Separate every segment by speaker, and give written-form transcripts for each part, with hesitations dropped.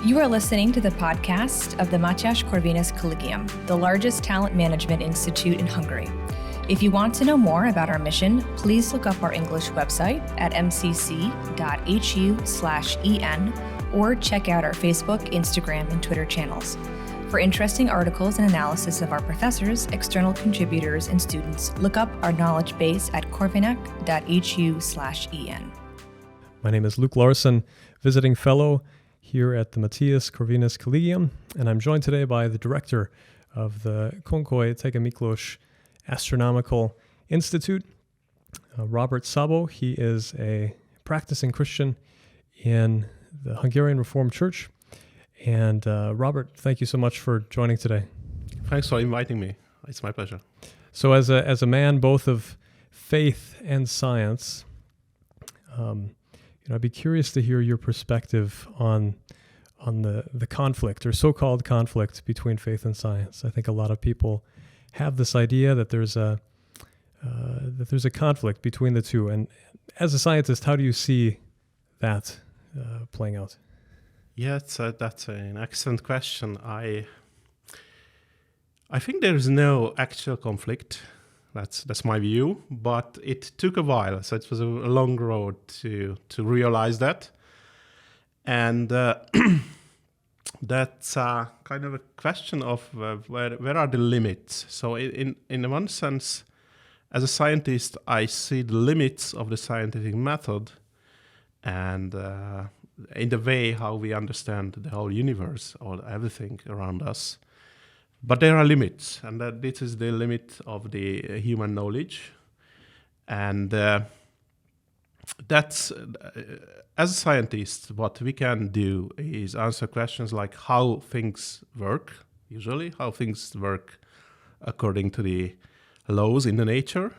Speaker 1: You are listening to the podcast of the Mathias Corvinus Collegium, the largest talent management institute in Hungary. If you want to know more about our mission, please look up our English website at mcc.hu/en or check out our Facebook, Instagram, and Twitter channels. For interesting articles and analysis of our professors, external contributors, and students, look up our knowledge base at corvinec.hu/en.
Speaker 2: My name is Luke Larson, visiting fellow here at the Mathias Corvinus Collegium, and I'm joined today by the director of the Konkoly, Thege Miklós Astronomical Institute, Róbert Szabó. He is a practicing Christian in the Hungarian Reformed Church. And Robert, thank you so much for joining today.
Speaker 3: Thanks for inviting me. It's my pleasure.
Speaker 2: So as a man both of faith and science, I'd be curious to hear your perspective on the conflict or so-called conflict between faith and science. I think a lot of people have this idea that there's a conflict between the two. And as a scientist, how do you see that playing out?
Speaker 3: Yeah, that's an excellent question. I think there is no actual conflict. That's my view, but it took a while. So it was a long road to realize that, and that's kind of a question of where are the limits. So in one sense, as a scientist, I see the limits of the scientific method, and in the way how we understand the whole universe or everything around us. But there are limits, and that this is the limit of the human knowledge. And that's, as a scientist, what we can do is answer questions like how things work, usually, how things work according to the laws in the nature.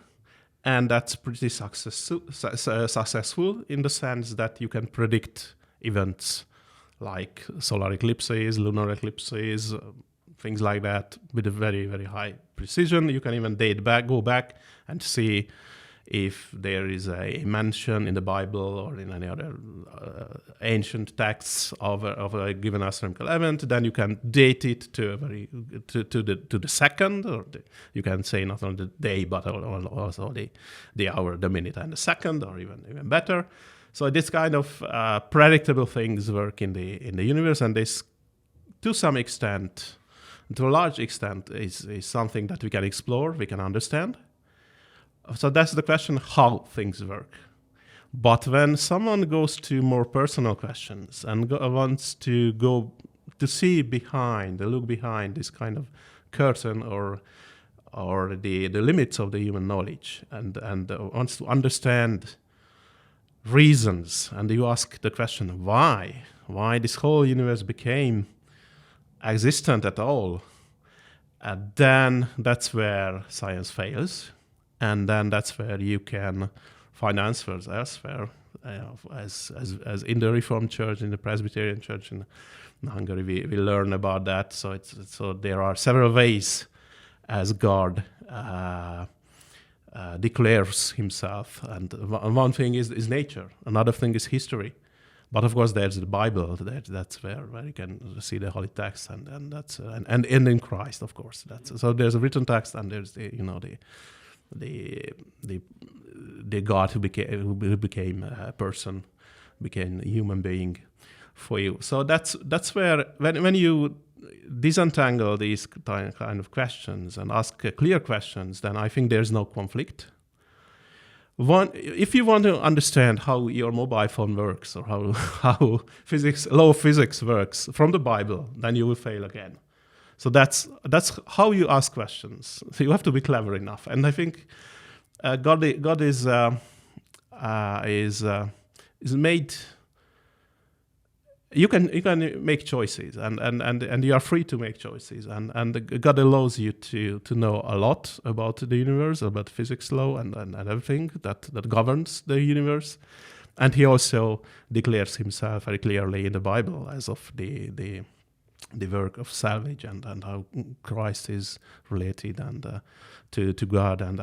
Speaker 3: And that's pretty successful in the sense that you can predict events like solar eclipses, lunar eclipses, things like that with a very, very high precision. You can even go back and see if there is a mention in the Bible or in any other ancient texts of a given astronomical event. Then you can date it to the second, or you can say not only the day but also the hour, the minute, and the second, or even better. So this kind of predictable things work in the universe, and this, to some extent, to a large extent, is something that we can explore, we can understand. So that's the question, how things work. But when someone goes to more personal questions and wants to go to see look behind this kind of curtain or the limits of the human knowledge, and wants to understand reasons, and you ask the question, why this whole universe became existent at all, then that's where science fails, and then that's where you can find answers elsewhere, as in the Reformed Church, in the Presbyterian Church in Hungary, we learn about that. So so there are several ways as God declares himself, and one thing is nature, another thing is history. But of course, there's the Bible. That's where you can see the holy text, and that's and in Christ, of course. So there's a written text, and there's the God who became a person, became a human being for you. So that's where when you disentangle these kind of questions and ask clear questions, then I think there's no conflict. If you want to understand how your mobile phone works, or how law of physics works from the Bible, then you will fail again. So that's how you ask questions. So you have to be clever enough, and I think God is made. You can make choices, and you are free to make choices, and God allows you to know a lot about the universe, about physics law, and everything that governs the universe, and He also declares Himself very clearly in the Bible as of the work of salvage, and how Christ is related to God, and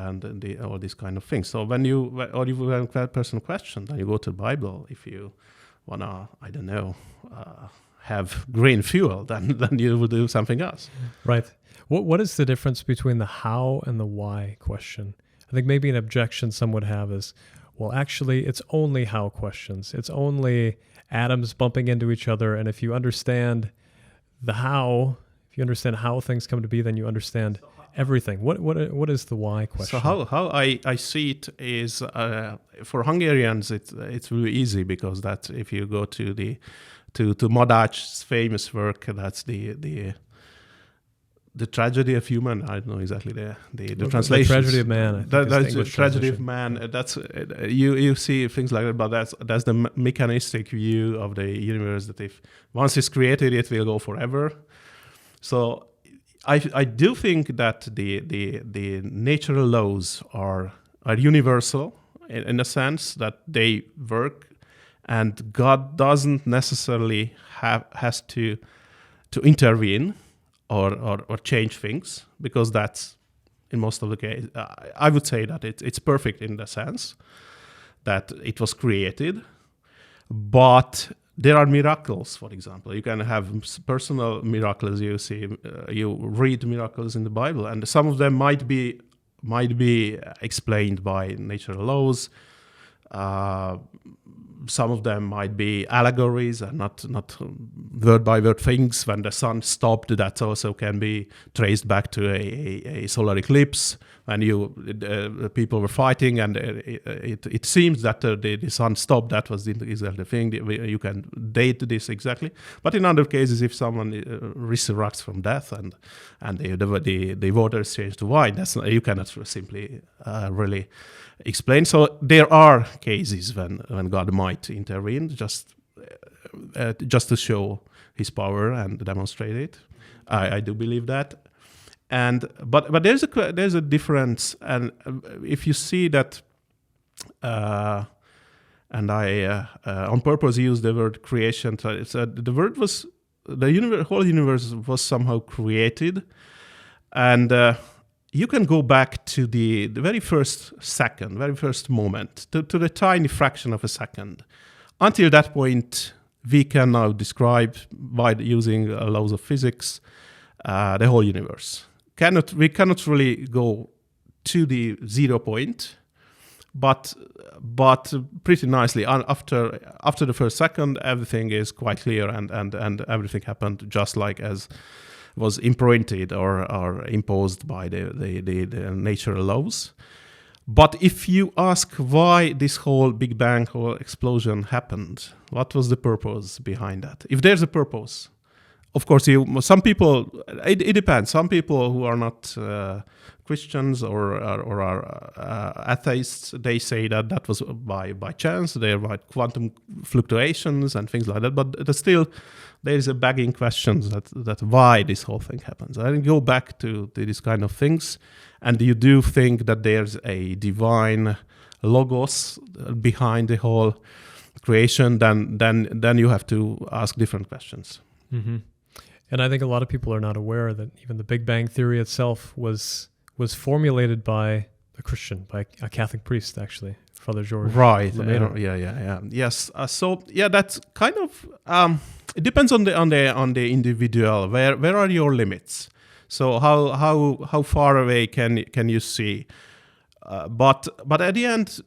Speaker 3: all these kind of things. So when you have a personal question, then you go to the Bible. If you wanna, I don't know, have green fuel, then you would do something else.
Speaker 2: Right. What is the difference between the how and the why question? I think maybe an objection some would have is, well, actually, it's only how questions. It's only atoms bumping into each other. And if you understand the how, if you understand how things come to be, then you understand everything. What is the why question?
Speaker 3: So how I see it is, for Hungarians, it's really easy, because that if you go to to Madach's famous work, that's the tragedy of human. I don't know exactly the translation.
Speaker 2: The tragedy of man.
Speaker 3: That's the tragedy of man. That's you see things like that, but that's the mechanistic view of the universe. That if once it's created, it will go forever. So I do think that the natural laws are universal in a sense that they work, and God doesn't necessarily has to intervene or change things, because that's in most of the case. I would say that it's perfect in the sense that it was created, but there are miracles. For example, you can have personal miracles. You see, you read miracles in the Bible, and some of them might be explained by natural laws. Some of them might be allegories and not word by word things. When the sun stopped, that also can be traced back to a solar eclipse. When people were fighting and it seems that the sun stopped, that was exactly the thing. You can date this exactly. But in other cases, if someone resurrects from death and the water is changed to wine, you cannot simply really explain. So there are cases when God might intervene just to show his power and demonstrate it. I do believe that. But there's a difference, and if you see that, and I on purpose used the word creation. So the word was whole universe was somehow created, and you can go back to the very first second, very first moment, to the tiny fraction of a second. Until that point, we can now describe, by using laws of physics, the whole universe. We cannot really go to the 0 point, but pretty nicely after the first second, everything is quite clear, and everything happened just like as was imprinted or imposed by the natural laws. But if you ask why this whole Big Bang, whole explosion happened, what was the purpose behind that? If there's a purpose, of course, some people, it depends. Some people who are not Christians or are atheists, they say that was by chance. They are by quantum fluctuations and things like that. But still, there is a begging question that why this whole thing happens. I go back to these kind of things, and you do think that there's a divine logos behind the whole creation. Then you have to ask different questions.
Speaker 2: Mm-hmm. And I think a lot of people are not aware that even the Big Bang theory itself was formulated by a Christian, by a Catholic priest, actually, Father George.
Speaker 3: Right.
Speaker 2: Yeah.
Speaker 3: Yes. That's kind of. It depends on the individual. Where are your limits? So how far away can you see? But at the end,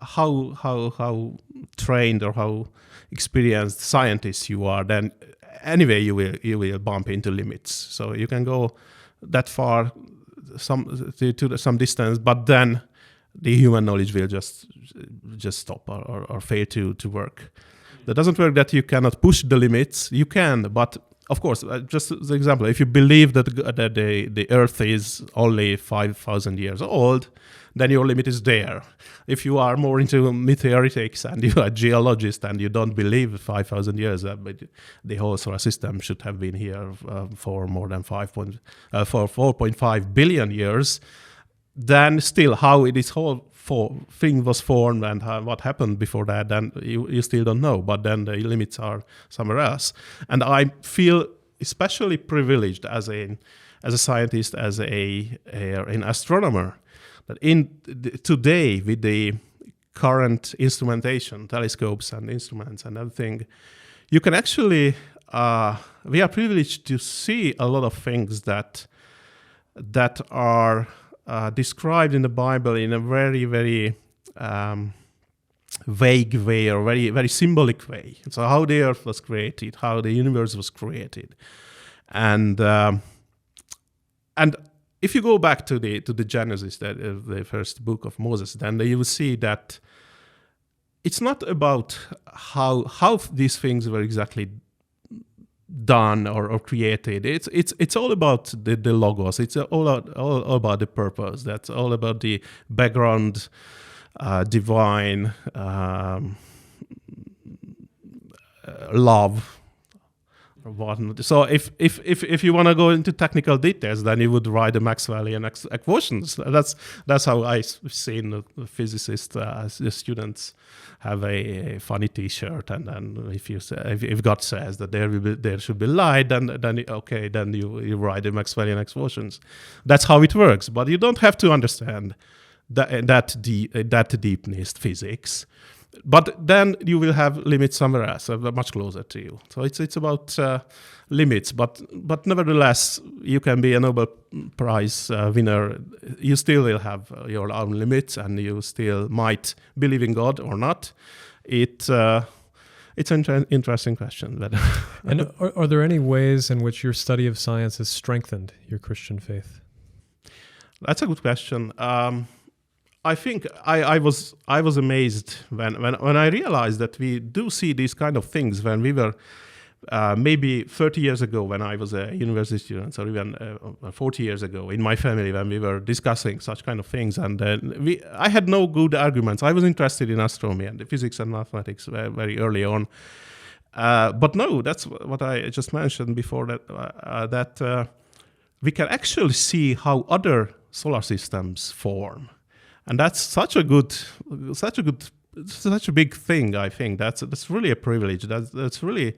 Speaker 3: how trained or how experienced scientist you are, then anyway you will bump into limits. So you can go that far, to some distance, but then the human knowledge will just stop or fail to work. That doesn't work that you cannot push the limits. You can, but of course, just as an example, if you believe that the Earth is only 5,000 years old, then your limit is there. If you are more into meteoritics and you are a geologist and you don't believe 5,000 years, but the whole solar system should have been here for more than 4.5 billion years, then still how this whole thing was formed and what happened before that, then you still don't know. But then the limits are somewhere else. And I feel especially privileged as a scientist, as an astronomer, that today with the current instrumentation, telescopes and instruments and everything, you can actually, we are privileged to see a lot of things that are described in the Bible in a very, very vague way, or very, very symbolic way. So how the earth was created, how the universe was created, and if you go back to the Genesis, the first book of Moses, then you will see that it's not about how these things were exactly done or created. It's all about the logos. It's all about the purpose. That's all about the background, divine love. So if you want to go into technical details, then you would write the Maxwellian equations. That's how I've seen the physicists, the students have a funny T-shirt, and then if God says that there should be light, then you write the Maxwellian equations. That's how it works. But you don't have to understand that deepness physics. But then you will have limits somewhere else, much closer to you. So it's about limits, but nevertheless, you can be a Nobel Prize winner. You still will have your own limits, and you still might believe in God or not. It's an interesting question.
Speaker 2: And are there any ways in which your study of science has strengthened your Christian faith?
Speaker 3: That's a good question. I think I was amazed when I realized that we do see these kind of things when we were maybe 30 years ago, when I was a university student, or even 40 years ago in my family, when we were discussing such kind of things, and I had no good arguments. I was interested in astronomy and the physics and mathematics very early on, but no, that's what I just mentioned before, that we can actually see how other solar systems form. And that's such a big thing. I think that's really a privilege. That's really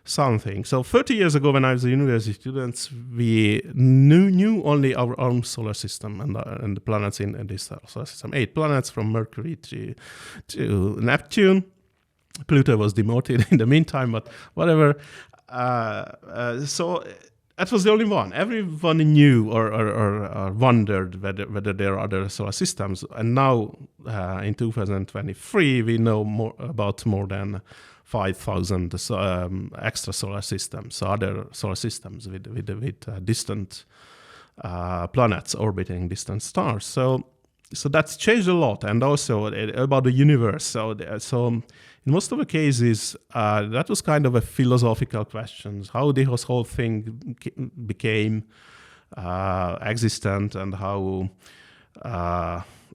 Speaker 3: something. So 30 years ago, when I was a university student, we knew only our own solar system and the planets in this solar system. 8 planets, from Mercury to Neptune. Pluto was demoted in the meantime, but whatever. So that was the only one. Everyone knew or wondered whether there are other solar systems. And now, in 2023, we know more than 5,000 extra solar systems, so other solar systems with distant planets orbiting distant stars. So that's changed a lot, and also about the universe. So in most of the cases, that was kind of a philosophical question: how this whole thing became existent, and how.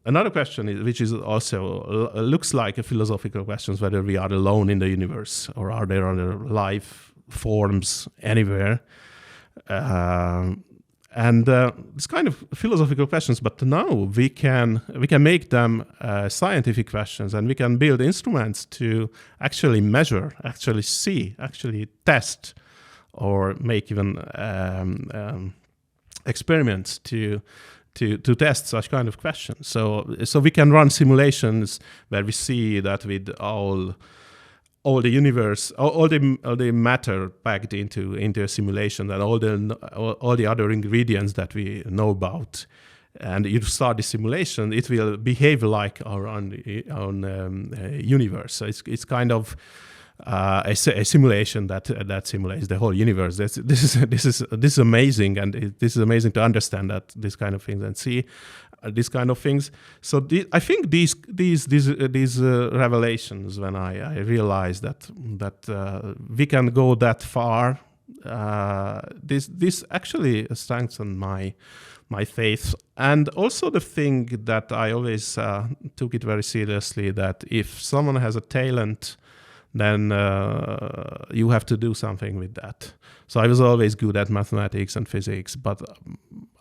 Speaker 3: Another question, which is also looks like a philosophical question, is whether we are alone in the universe, or are there other life forms anywhere. And it's kind of philosophical questions, but now we can make them scientific questions, and we can build instruments to actually measure, actually see, actually test, or make even experiments to test such kind of questions. So we can run simulations where we see that with all the universe, all the matter packed into a simulation, and all the other ingredients that we know about, and you start the simulation, it will behave like our own universe. So it's kind of a simulation that simulates the whole universe. This is amazing, and this is amazing to understand that this kind of things and see these kind of things. So I think these revelations, when I realized that we can go that far, this actually strengthened my faith. And also the thing that I always took it very seriously, that if someone has a talent, then you have to do something with that. So I was always good at mathematics and physics, but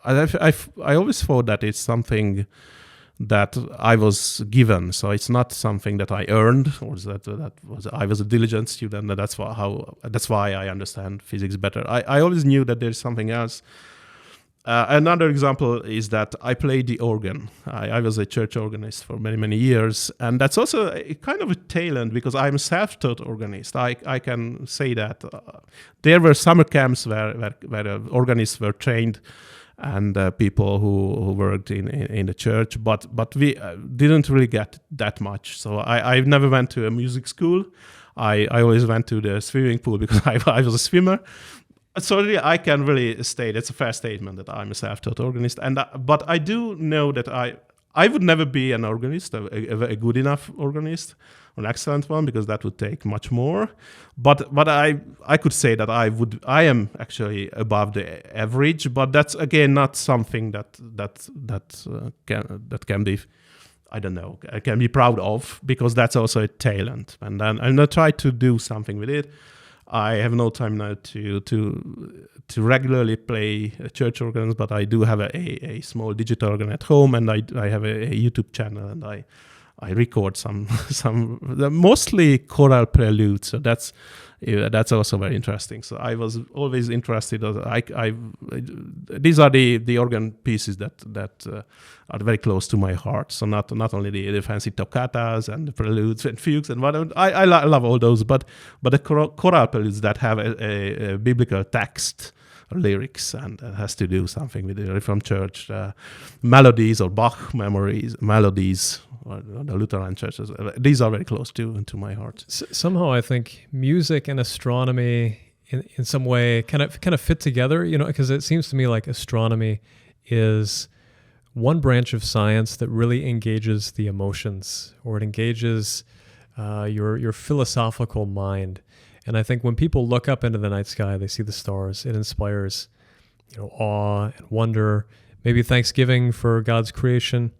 Speaker 3: I always thought that it's something that I was given. So it's not something that I earned, or I was a diligent student, and that's why I understand physics better. I always knew that there's something else. Another example is that I played the organ. I was a church organist for many, many years. And that's also a kind of a talent because I'm a self-taught organist. I can say that. There were summer camps where organists were trained and people who worked in the church, but we didn't really get that much. So I never went to a music school. I always went to the swimming pool because I was a swimmer. So really, I can really state it's a fair statement that I'm a self-taught organist, but I do know that I would never be an organist, a good enough organist, an excellent one, because that would take much more. But I could say that I am actually above the average, but that's again not something that can be, I don't know, I can be proud of, because that's also a talent, and then I try to do something with it. I have no time now to regularly play church organs, but I do have a small digital organ at home, and I have a YouTube channel, and I record some mostly choral preludes. So that's also very interesting. So I was always interested. These are the organ pieces that are very close to my heart. So not only the fancy toccatas and the preludes and fugues and whatever. I love all those, but the choral preludes that have a biblical text, lyrics, and has to do something with the Reformed Church melodies or Bach melodies. Or the Lutheran churches. These are very close to my heart.
Speaker 2: Somehow I think music and astronomy in some way kind of fit together, because it seems to me like astronomy is one branch of science that really engages the emotions, or it engages your philosophical mind. And I think when people look up into the night sky, they see the stars, it inspires awe and wonder, maybe thanksgiving for God's creation.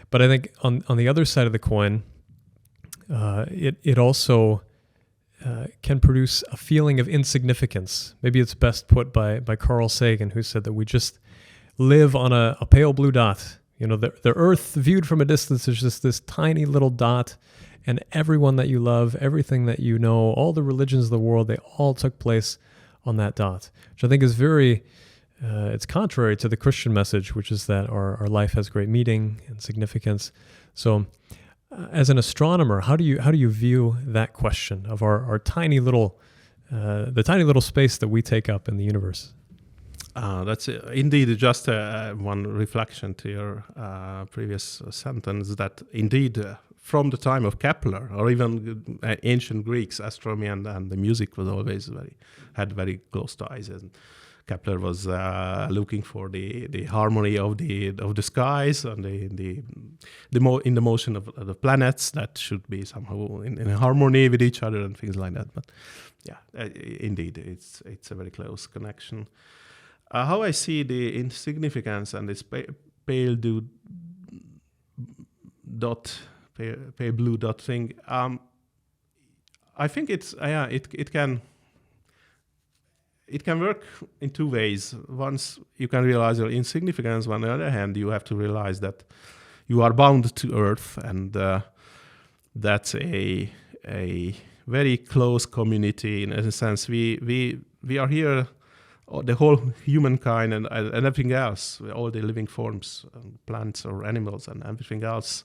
Speaker 2: But I think on the other side of the coin, it also can produce a feeling of insignificance. Maybe it's best put by Carl Sagan, who said that we just live on a pale blue dot. The Earth viewed from a distance is just this tiny little dot, and everyone that you love, everything that you know, all the religions of the world, they all took place on that dot, which I think is very... it's contrary to the Christian message, which is that our life has great meaning and significance. So, as an astronomer, how do you view that question of our tiny little, the tiny little space that we take up in the universe?
Speaker 3: That's indeed just one reflection to your previous sentence. That indeed, from the time of Kepler or even ancient Greeks, astronomy and the music was always had very close ties. And Kepler was looking for the harmony of the skies and the motion of the planets that should be somehow in harmony with each other and things like that. But yeah, indeed, it's a very close connection. How I see the insignificance and this pale blue dot thing, I think it can work in two ways. Once you can realize your insignificance, on the other hand, you have to realize that you are bound to Earth, and that's a very close community. In a sense, we are here, the whole humankind and everything else, all the living forms, plants or animals and everything else,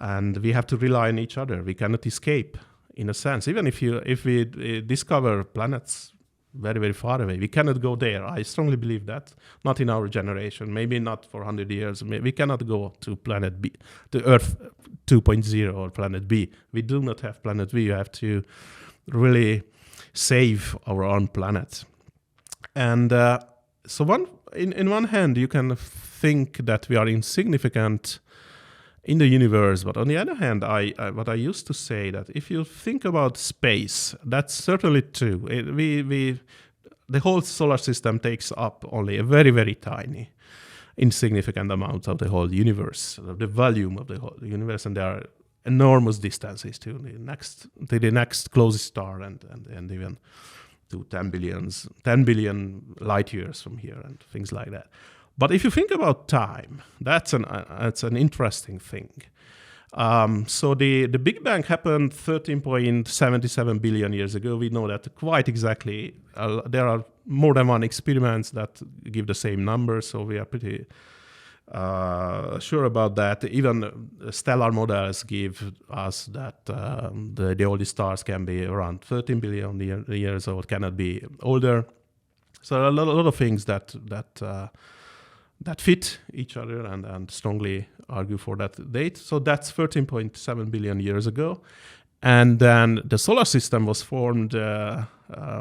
Speaker 3: and we have to rely on each other. We cannot escape, in a sense. Even if we discover planets very, very far away, we cannot go there. I strongly believe that. Not in our generation, maybe not for 100 years. We cannot go to planet B, to Earth 2.0 or planet B. We do not have planet B. You have to really save our own planet. And so in one hand, you can think that we are insignificant in the universe, but on the other hand, what I used to say that if you think about space, that's certainly true. The whole solar system takes up only a very, very tiny, insignificant amount of the whole universe, the volume of the whole universe, and there are enormous distances to the next closest star, and even to 10 billion light years from here, and things like that. But if you think about time, that's an interesting thing. So the Big Bang happened 13.77 billion years ago. We know that quite exactly. There are more than one experiments that give the same number, so we are pretty sure about that. Even stellar models give us that the oldest stars can be around 13 billion years old, cannot be older. So a lot of things that fit each other and strongly argue for that date. So that's 13.7 billion years ago. And then the solar system was formed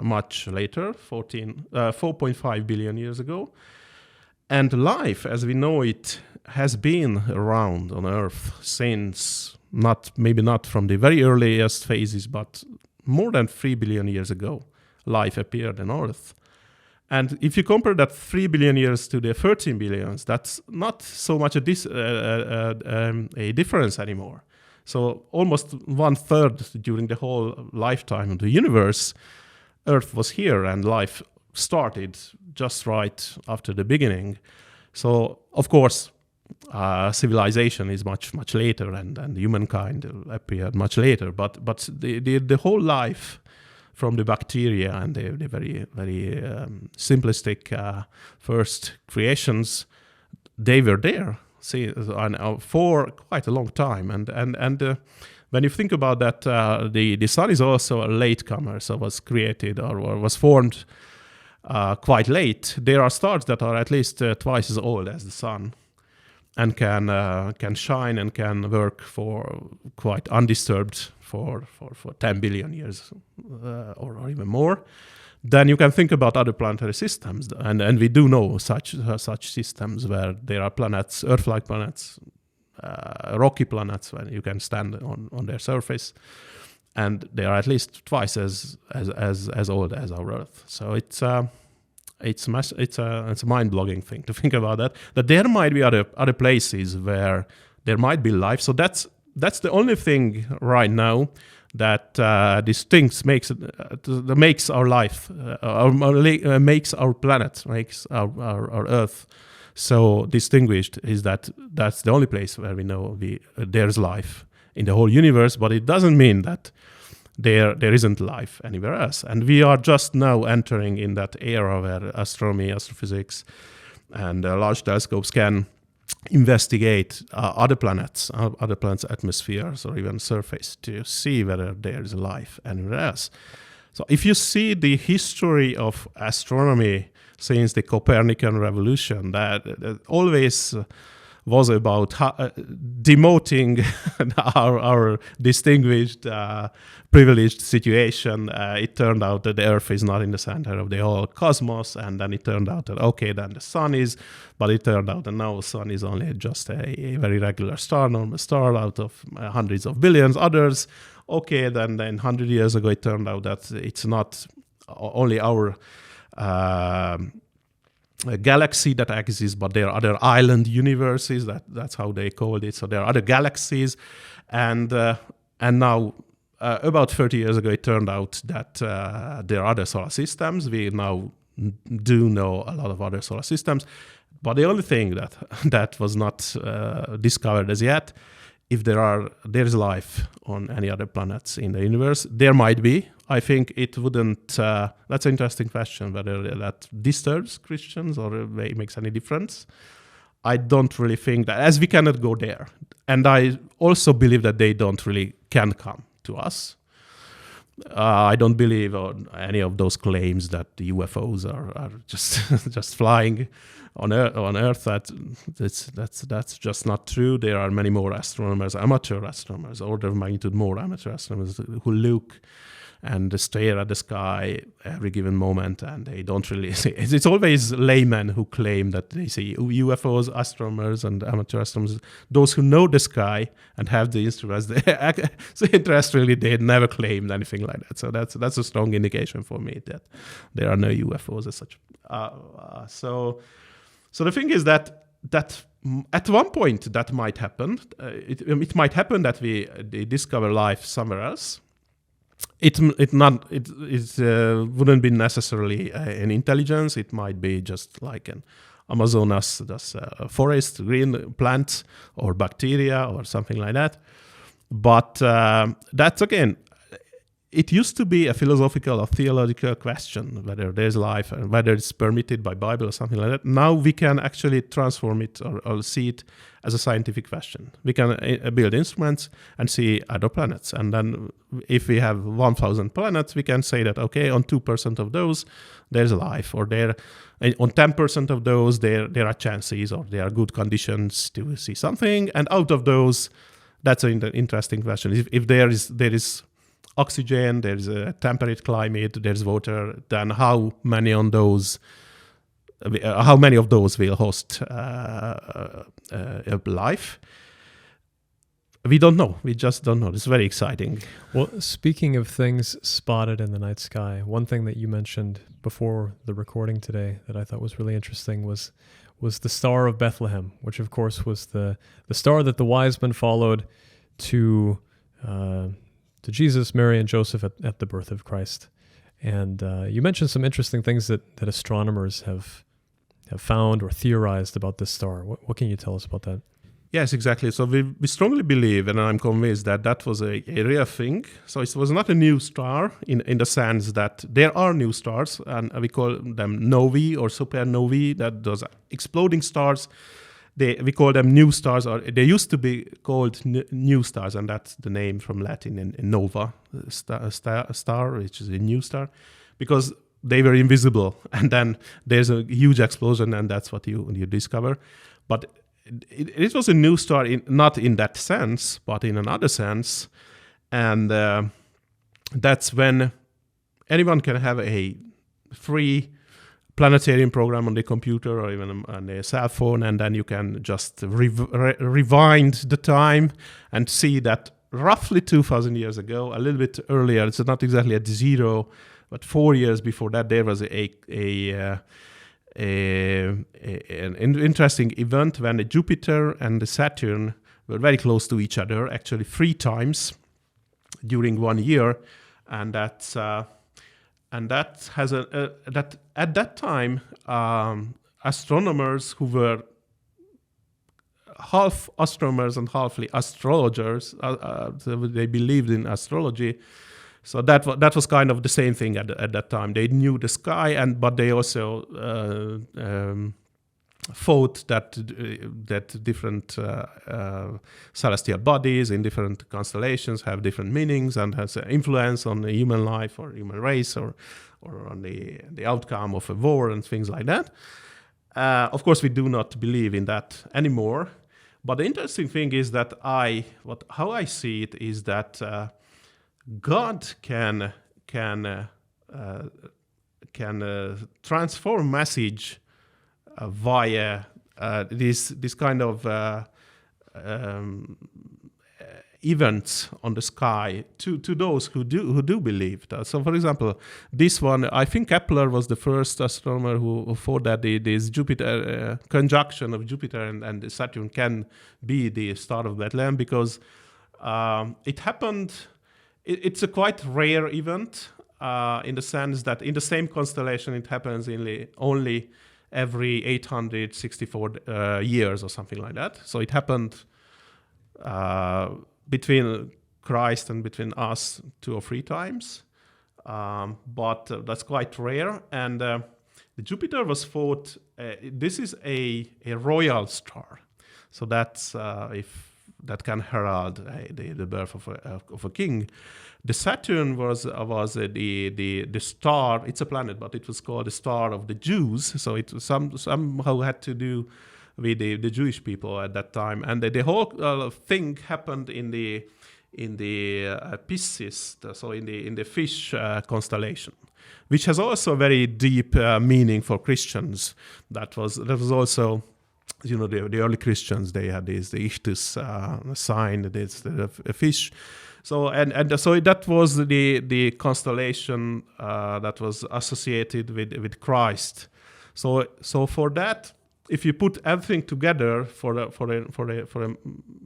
Speaker 3: much later, 4.5 billion years ago. And life, as we know it, has been around on Earth since, maybe not from the very earliest phases, but more than 3 billion years ago, life appeared on Earth. And if you compare that 3 billion years to the 13 billions, that's not so much a difference anymore. So almost 1/3 during the whole lifetime of the universe, Earth was here and life started just right after the beginning. So, of course, civilization is much later, and humankind appeared much later. But the whole life, from the bacteria and the very simplistic first creations, they were there. For quite a long time, and when you think about that, the sun is also a latecomer, so was created or was formed quite late. There are stars that are at least twice as old as the sun, and can shine and can work for quite undisturbed for 10 billion years or even more. Then you can think about other planetary systems, and we do know such systems where there are planets, Earth-like planets, rocky planets, where you can stand on their surface, and they are at least twice as old as our Earth. So it's a mind-blogging thing to think about that there might be other places where there might be life. So that's the only thing right now that makes our life, makes our planet, makes our Earth so distinguished, is that's the only place where we know there's life in the whole universe. But it doesn't mean that there isn't life anywhere else. And we are just now entering in that era where astronomy, astrophysics, and large telescopes can investigate other planets' atmospheres or even surface to see whether there is life anywhere else. So if you see the history of astronomy since the Copernican revolution, that always was about demoting our distinguished, privileged situation. It turned out that the Earth is not in the center of the whole cosmos, and then it turned out that, okay, then the sun is, but it turned out that now the sun is only just a very regular star, normal star out of hundreds of billions others. Okay, then 100 years ago it turned out that it's not only our a galaxy that exists, but there are other island universes. That's how they called it. So there are other galaxies, and now about 30 years ago, it turned out that there are other solar systems. We now do know a lot of other solar systems, but the only thing that was not discovered as yet, if there is life on any other planets in the universe, there might be. I think it wouldn't. That's an interesting question, whether that disturbs Christians or makes any difference. I don't really think that, as we cannot go there, and I also believe that they don't really can come to us. I don't believe on any of those claims that the UFOs are just flying on Earth. That's just not true. There are many more astronomers, amateur astronomers, order of magnitude more amateur astronomers who look and stare at the sky every given moment, and they don't really see. It's always laymen who claim that they see UFOs, astronomers and amateur astronomers. Those who know the sky and have the instruments, so interestingly, they never claimed anything like that. So that's a strong indication for me that there are no UFOs as such. So the thing is that at one point that might happen. It might happen that they discover life somewhere else. It wouldn't be necessarily an intelligence. It might be just like an Amazonas forest, green plant, or bacteria, or something like that. But that's again, it used to be a philosophical or theological question whether there's life and whether it's permitted by Bible or something like that. Now we can actually transform it or see it as a scientific question. We can build instruments and see other planets. And then if we have 1,000 planets, we can say that, okay, on 2% of those, there's life. Or on 10% of those, there are chances or there are good conditions to see something. And out of those, that's an interesting question. If there is oxygen, there's a temperate climate, there's water, then how many of those will host life? We don't know. We just don't know. It's very exciting.
Speaker 2: Well, speaking of things spotted in the night sky, one thing that you mentioned before the recording today that I thought was really interesting was the Star of Bethlehem, which of course was the star that the wise men followed to Jesus, Mary, and Joseph at the birth of Christ. And you mentioned some interesting things that astronomers have found or theorized about this star. What can you tell us about that?
Speaker 3: Yes, exactly. So we strongly believe, and I'm convinced that was a real thing. So it was not a new star in the sense that there are new stars, and we call them novae or supernovae, that those exploding stars. We call them new stars, or they used to be called new stars, and that's the name from Latin in nova, star, which is a new star, because they were invisible, and then there's a huge explosion, and that's what you discover. But it was a new star, not in that sense, but in another sense, and that's when anyone can have a free planetarium program on the computer or even on a cell phone, and then you can just rewind the time and see that roughly 2,000 years ago, a little bit earlier, it's not exactly at zero, but 4 years before that, there was an interesting event when the Jupiter and the Saturn were very close to each other, actually 3 times during 1 year, and that has that at that time astronomers who were half astronomers and half astrologers, they believed in astrology. So that was kind of the same thing at that time. They knew the sky, but they also thought that different celestial bodies in different constellations have different meanings and has an influence on the human life or human race or on the outcome of a war and things like that. Of course, we do not believe in that anymore. But the interesting thing is that how I see it is that God can transform message via this kind of events on the sky to those who do believe that. So, for example, this one, I think Kepler was the first astronomer who thought that this Jupiter conjunction of Jupiter and Saturn can be the star of Bethlehem, because it happened. It's a quite rare event in the sense that in the same constellation it happens only every 864 years or something like that. So it happened between Christ and between us 2 or 3 times, but that's quite rare. And the Jupiter was thought this is a royal star, so that's if that can herald the birth of a king. The Saturn was the star. It's a planet, but it was called the star of the Jews. So it somehow had to do with the Jewish people at that time. And the whole thing happened in the Pisces, so in the fish constellation, which has also a very deep meaning for Christians. That was also. The early Christians, they had the Ichthus sign, the fish. So so that was the constellation that was associated with Christ. So for that, if you put everything together for a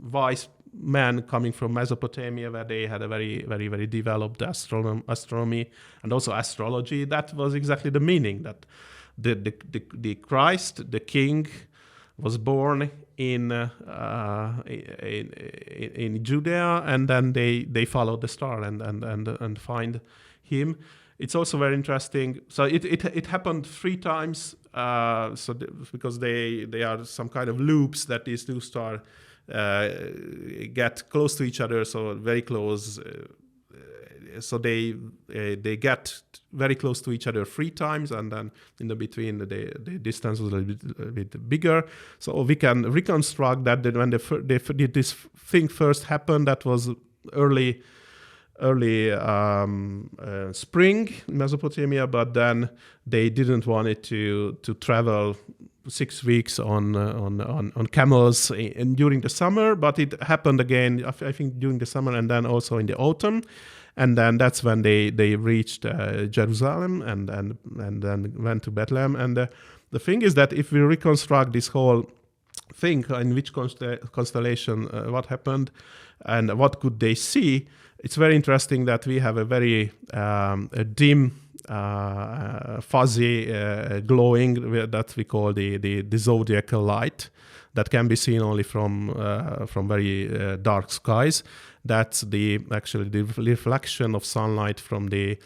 Speaker 3: wise man coming from Mesopotamia, where they had a very very very developed astronomy and also astrology, that was exactly the meaning that the Christ, the King, was born in Judea, and then they follow the star and find him. It's also very interesting. So it happened 3 times. Because they are some kind of loops that these 2 stars get close to each other, so very close. So they get very close to each other 3 times, and then in the between the distance was a little bit bigger. So we can reconstruct that when this thing first happened. That was early spring in Mesopotamia, but then they didn't want it to travel 6 weeks on camels during the summer, but it happened again, I think, during the summer and then also in the autumn. And then that's when they reached Jerusalem and then went to Bethlehem. And the thing is that if we reconstruct this whole thing, in which constellation, what happened, and what could they see, it's very interesting that we have a very dim, fuzzy glowing that we call the zodiacal light that can be seen only from very dark skies. That's actually the reflection of sunlight from the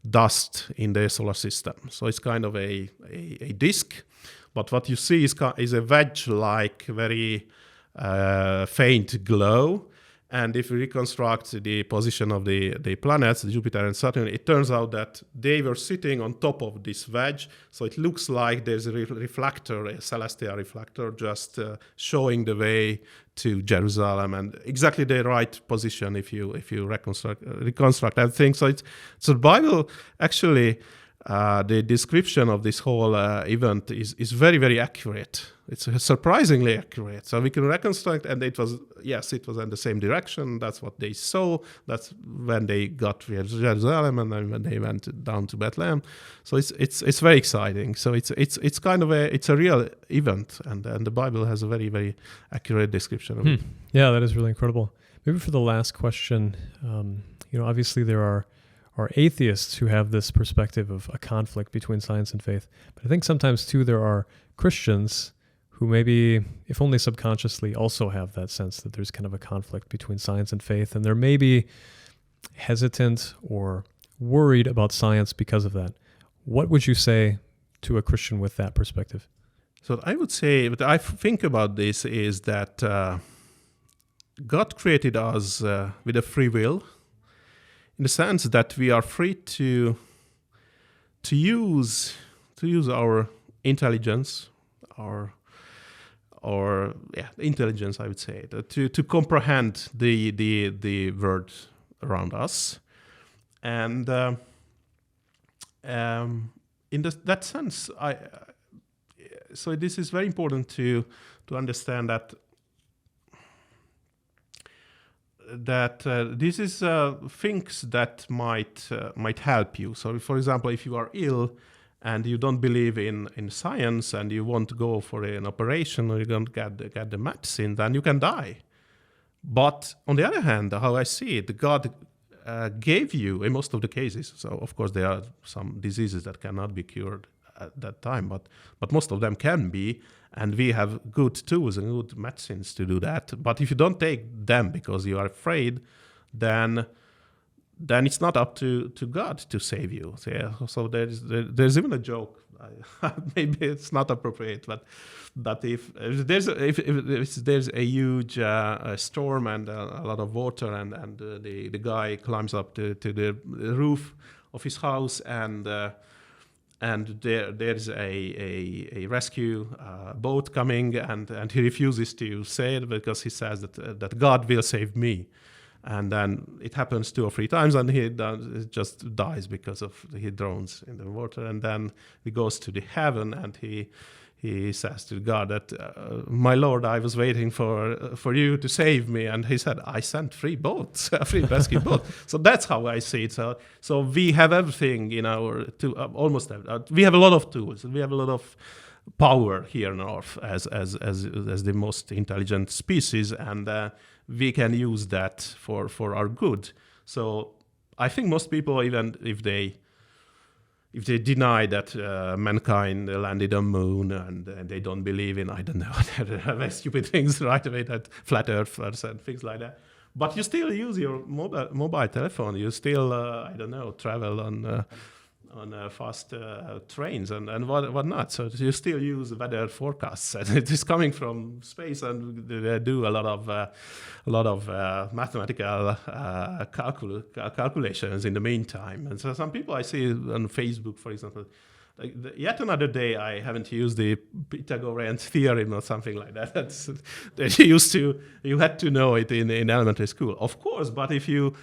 Speaker 3: dust in the solar system. So it's kind of a disk, but what you see is a wedge-like, very faint glow. And if we reconstruct the position of the planets, Jupiter and Saturn, it turns out that they were sitting on top of this wedge. So it looks like there's a reflector, a celestial reflector, just showing the way to Jerusalem, and exactly the right position if you reconstruct everything. So the Bible actually. The description of this whole event is very, very accurate. It's surprisingly accurate. So we can reconstruct, and it was in the same direction. That's what they saw. That's when they got to Jerusalem, and then when they went down to Bethlehem. So it's very exciting. So it's kind of a real event, and the Bible has a very, very accurate description of it.
Speaker 2: Yeah, that is really incredible. Maybe for the last question, obviously there are atheists who have this perspective of a conflict between science and faith. But I think sometimes, too, there are Christians who maybe, if only subconsciously, also have that sense that there's kind of a conflict between science and faith, and they're maybe hesitant or worried about science because of that. What would you say to a Christian with that perspective?
Speaker 3: So I would say, what I think about this is that God created us with a free will, in the sense that we are free to use our intelligence, intelligence, I would say, to comprehend the world around us, and in that sense, so this is very important to understand that this is things that might help you. So, for example, if you are ill and you don't believe in science and you want to go for an operation or you don't get the medicine, then you can die. But on the other hand, how I see it, God gave you, in most of the cases, so of course there are some diseases that cannot be cured at that time, but most of them can be, and we have good tools and good medicines to do that. But if you don't take them because you are afraid, then it's not up to God to save you. So there's even a joke. Maybe it's not appropriate, but if there's a huge storm and a lot of water, and the guy climbs up to the roof of his house, and there's a rescue boat coming, and he refuses to say it because he says that God will save me. And then it happens 2 or 3 times, and he just dies because he drowns in the water. And then he goes to the heaven, and he says to God that, "My Lord, I was waiting for you to save me." And he said, "I sent 3 boats, 3 rescue boats." So that's how I see it. So we have everything in our almost we have a lot of tools. We have a lot of power here on Earth as the most intelligent species, and we can use that for our good. So I think most people, even if they if they deny that mankind landed on moon and they don't believe in, I don't know, very stupid things right away, that flat earthers and things like that. But you still use your mobile telephone. You still, I don't know, travel on fast trains and whatnot. So you still use weather forecasts, and it is coming from space, and they do a lot of mathematical calculations in the meantime. And so some people I see on Facebook, for example, like yet another day I haven't used the Pythagorean theorem or something like that. You had to know it in elementary school, of course. But if you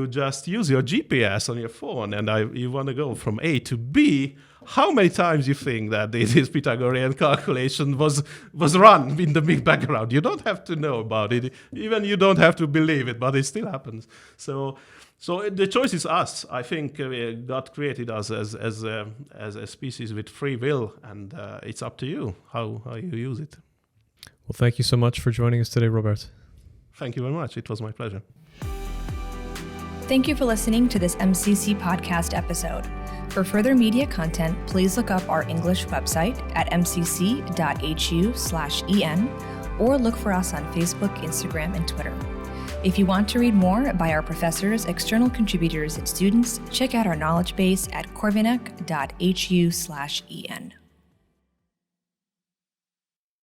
Speaker 3: just use your GPS on your phone and you want to go from A to B, how many times you think that this Pythagorean calculation was run in the big background? You don't have to know about it, even you don't have to believe it, but it still happens. So the choice is us. I think God created us as a species with free will, and it's up to you how you use it.
Speaker 2: Well, thank you so much for joining us today, Robert.
Speaker 3: Thank you very much. It was my pleasure.
Speaker 1: Thank you for listening to this MCC podcast episode. For further media content, please look up our English website at mcc.hu/en or look for us on Facebook, Instagram, and Twitter. If you want to read more by our professors, external contributors, and students, check out our knowledge base at corvinus.hu/en.